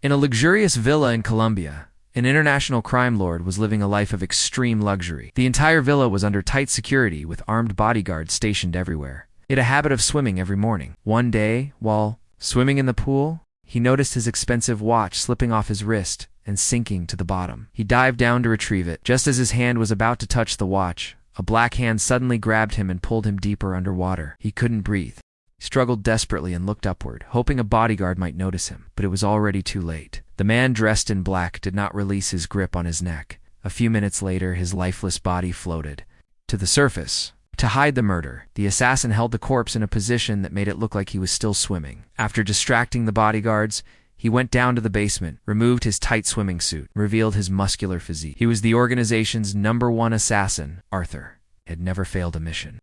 In a luxurious villa in Colombia, an international crime lord was living a life of extreme luxury. The entire villa was under tight security with armed bodyguards stationed everywhere. He had a habit of swimming every morning. One day, while swimming in the pool, he noticed his expensive watch slipping off his wrist and sinking to the bottom. He dived down to retrieve it. Just as his hand was about to touch the watch, a black hand suddenly grabbed him and pulled him deeper underwater. He couldn't breathe. He struggled desperately and looked upward, hoping a bodyguard might notice him, but it was already too late. The man dressed in black did not release his grip on his neck. A few minutes later, his lifeless body floated to the surface. To hide the murder, the assassin held the corpse in a position that made it look like he was still swimming. After distracting the bodyguards, he went down to the basement, removed his tight swimming suit, revealed his muscular physique. He was the organization's #1 assassin, Arthur. He had never failed a mission.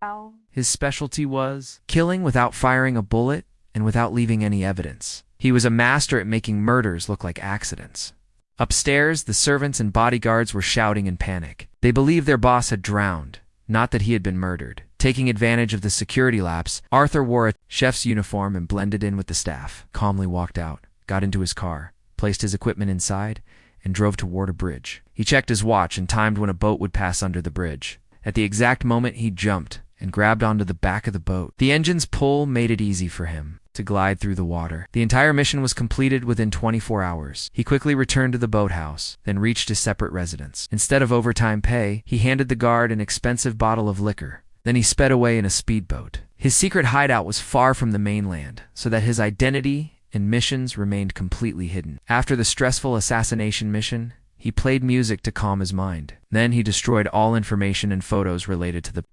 His specialty was killing without firing a bullet and without leaving any evidence. He was a master at making murders look like accidents. Upstairs, the servants and bodyguards were shouting in panic. They believed their boss had drowned, not that he had been murdered. Taking advantage of the security lapse, Arthur wore a chef's uniform and blended in with the staff. Calmly walked out, got into his car, placed his equipment inside, and drove toward a bridge. He checked his watch and timed when a boat would pass under the bridge. At the exact moment, he jumped and grabbed onto the back of the boat. The engine's pull made it easy for him to glide through the water. The entire mission was completed within 24 hours. He quickly returned to the boathouse, then reached his separate residence. Instead of overtime pay, he handed the guard an expensive bottle of liquor. Then he sped away in a speedboat. His secret hideout was far from the mainland, so that his identity and missions remained completely hidden. After the stressful assassination mission, he played music to calm his mind. Then he destroyed all information and photos related to the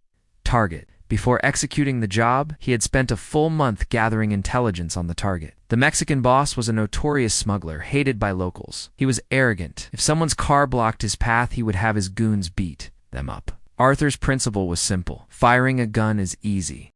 target. Before executing the job, he had spent a full month gathering intelligence on the target. The Mexican boss was a notorious smuggler, hated by locals. He was arrogant. If someone's car blocked his path, he would have his goons beat them up. Arthur's principle was simple. Firing a gun is easy.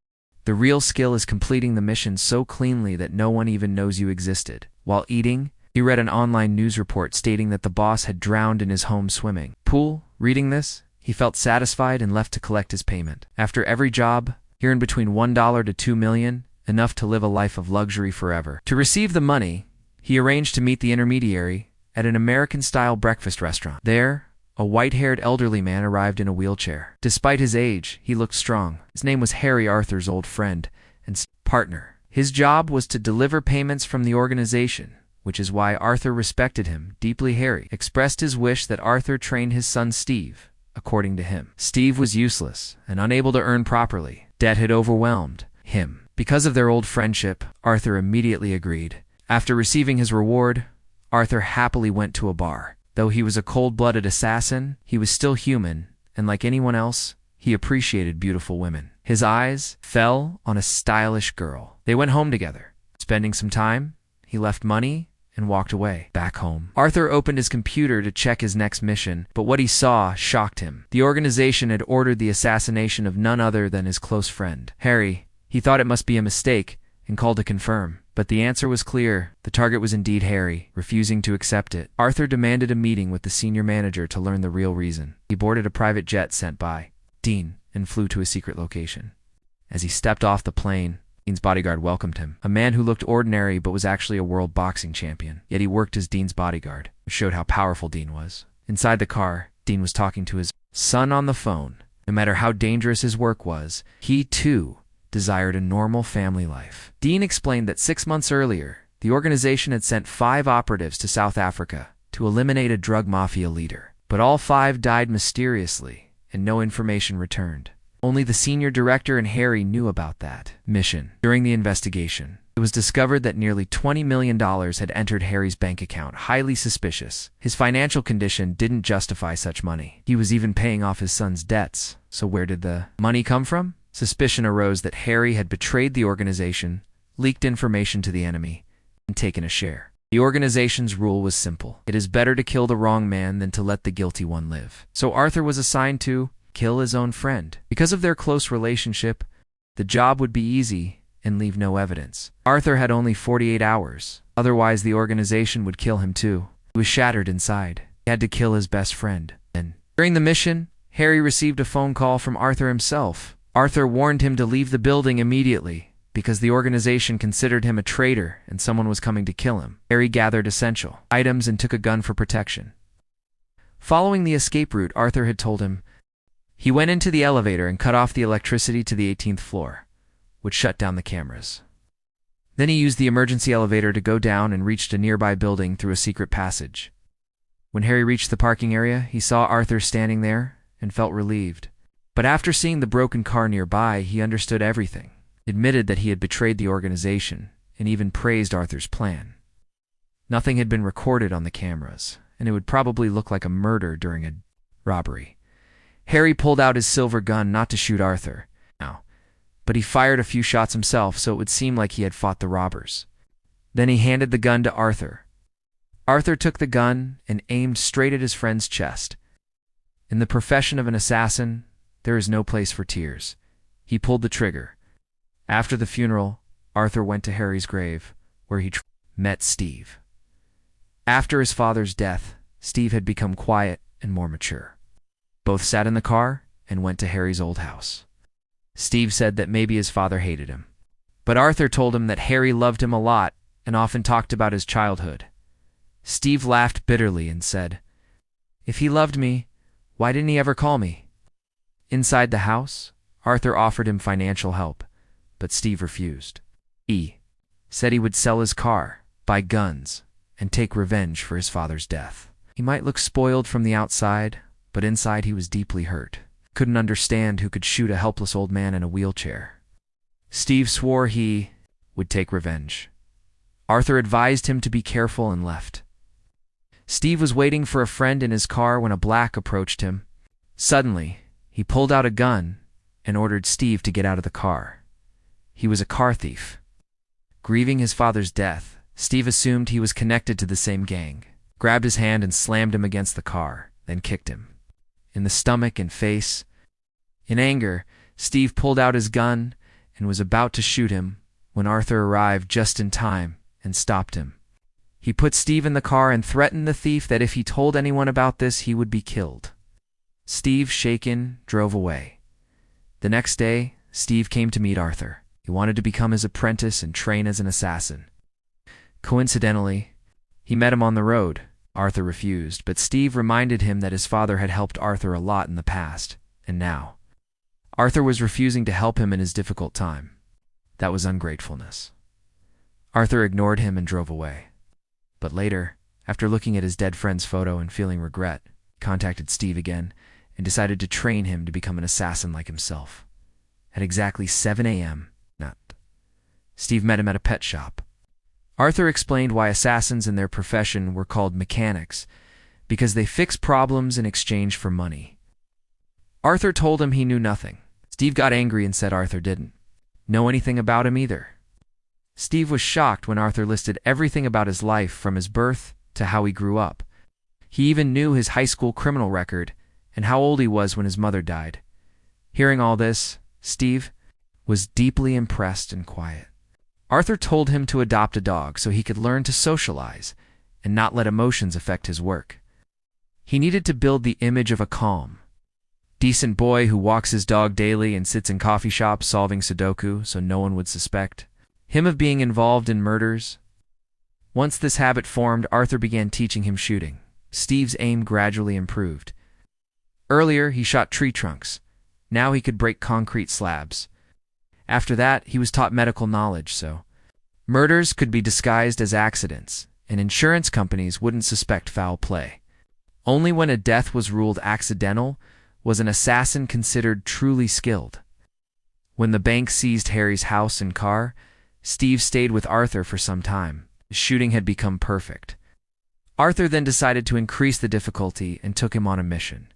The real skill is completing the mission so cleanly that no one even knows you existed. While eating, he read an online news report stating that the boss had drowned in his home swimming pool. Reading this, he felt satisfied and left to collect his payment. After every job, he earned between $1 to $2 million, enough to live a life of luxury forever. To receive the money, he arranged to meet the intermediary at an American-style breakfast restaurant. There, a white-haired elderly man arrived in a wheelchair. Despite his age, he looked strong. His name was Harry, Arthur's old friend and partner. His job was to deliver payments from the organization, which is why Arthur respected him deeply. Harry expressed his wish that Arthur train his son Steve. According to him, Steve was useless and unable to earn properly. Debt had overwhelmed him. Because of their old friendship, Arthur immediately agreed. After receiving his reward, Arthur happily went to a bar. Though he was a cold-blooded assassin, he was still human, and like anyone else, he appreciated beautiful women. His eyes fell on a stylish girl. They went home together. Spending some time, he left money and walked away. Back home, Arthur opened his computer to check his next mission, but what he saw shocked him. The organization had ordered the assassination of none other than his close friend, Harry. He thought it must be a mistake and called to confirm, but the answer was clear. The target was indeed Harry. Refusing to accept it, Arthur demanded a meeting with the senior manager to learn the real reason. He boarded a private jet sent by Dean and flew to a secret location. As he stepped off the plane, Dean's bodyguard welcomed him. A man who looked ordinary but was actually a world boxing champion. Yet he worked as Dean's bodyguard, which showed how powerful Dean was. Inside the car, Dean was talking to his son on the phone. No matter how dangerous his work was, he too desired a normal family life. Dean explained that 6 months earlier, the organization had sent 5 operatives to South Africa to eliminate a drug mafia leader. But all 5 died mysteriously, and no information returned. Only the senior director and Harry knew about that mission. During the investigation, it was discovered that nearly $20 million had entered Harry's bank account, highly suspicious. His financial condition didn't justify such money. He was even paying off his son's debts. So where did the money come from? Suspicion arose that Harry had betrayed the organization, leaked information to the enemy, and taken a share. The organization's rule was simple. It is better to kill the wrong man than to let the guilty one live. So Arthur was assigned to kill his own friend. Because of their close relationship, the job would be easy and leave no evidence. Arthur had only 48 hours. Otherwise, the organization would kill him too. He was shattered inside. He had to kill his best friend. Then, during the mission, Harry received a phone call from Arthur himself. Arthur warned him to leave the building immediately, because the organization considered him a traitor and someone was coming to kill him. Harry gathered essential items and took a gun for protection. Following the escape route Arthur had told him, he went into the elevator and cut off the electricity to the 18th floor, which shut down the cameras. Then he used the emergency elevator to go down and reached a nearby building through a secret passage. When Harry reached the parking area, he saw Arthur standing there and felt relieved. But after seeing the broken car nearby, he understood everything, admitted that he had betrayed the organization, and even praised Arthur's plan. Nothing had been recorded on the cameras, and it would probably look like a murder during a robbery. Harry pulled out his silver gun not to shoot Arthur, but he fired a few shots himself so it would seem like he had fought the robbers. Then he handed the gun to Arthur. Arthur took the gun and aimed straight at his friend's chest. In the profession of an assassin, there is no place for tears. He pulled the trigger. After the funeral, Arthur went to Harry's grave, where he met Steve. After his father's death, Steve had become quiet and more mature. Both sat in the car and went to Harry's old house. Steve said that maybe his father hated him, but Arthur told him that Harry loved him a lot and often talked about his childhood. Steve laughed bitterly and said, "If he loved me, why didn't he ever call me?" Inside the house, Arthur offered him financial help, but Steve refused. He said he would sell his car, buy guns, and take revenge for his father's death. He might look spoiled from the outside, but inside he was deeply hurt. Couldn't understand who could shoot a helpless old man in a wheelchair. Steve swore he would take revenge. Arthur advised him to be careful and left. Steve was waiting for a friend in his car when a black approached him. Suddenly, he pulled out a gun and ordered Steve to get out of the car. He was a car thief. Grieving his father's death, Steve assumed he was connected to the same gang, grabbed his hand and slammed him against the car, then kicked him in the stomach and face. In anger, Steve pulled out his gun and was about to shoot him when Arthur arrived just in time and stopped him. He put Steve in the car and threatened the thief that if he told anyone about this, he would be killed. Steve, shaken, drove away. The next day, Steve came to meet Arthur. He wanted to become his apprentice and train as an assassin. Coincidentally, he met him on the road. Arthur refused, but Steve reminded him that his father had helped Arthur a lot in the past, and now Arthur was refusing to help him in his difficult time. That was ungratefulness. Arthur ignored him and drove away. But later, after looking at his dead friend's photo and feeling regret, he contacted Steve again and decided to train him to become an assassin like himself. At exactly 7 a.m., Steve met him at a pet shop. Arthur explained why assassins in their profession were called mechanics, because they fix problems in exchange for money. Arthur told him he knew nothing. Steve got angry and said Arthur didn't know anything about him either. Steve was shocked when Arthur listed everything about his life from his birth to how he grew up. He even knew his high school criminal record and how old he was when his mother died. Hearing all this, Steve was deeply impressed and quiet. Arthur told him to adopt a dog so he could learn to socialize and not let emotions affect his work. He needed to build the image of a calm, decent boy who walks his dog daily and sits in coffee shops solving Sudoku so no one would suspect him of being involved in murders. Once this habit formed, Arthur began teaching him shooting. Steve's aim gradually improved. Earlier, he shot tree trunks. Now he could break concrete slabs. After that, he was taught medical knowledge, so murders could be disguised as accidents, and insurance companies wouldn't suspect foul play. Only when a death was ruled accidental was an assassin considered truly skilled. When the bank seized Harry's house and car, Steve stayed with Arthur for some time. His shooting had become perfect. Arthur then decided to increase the difficulty and took him on a mission.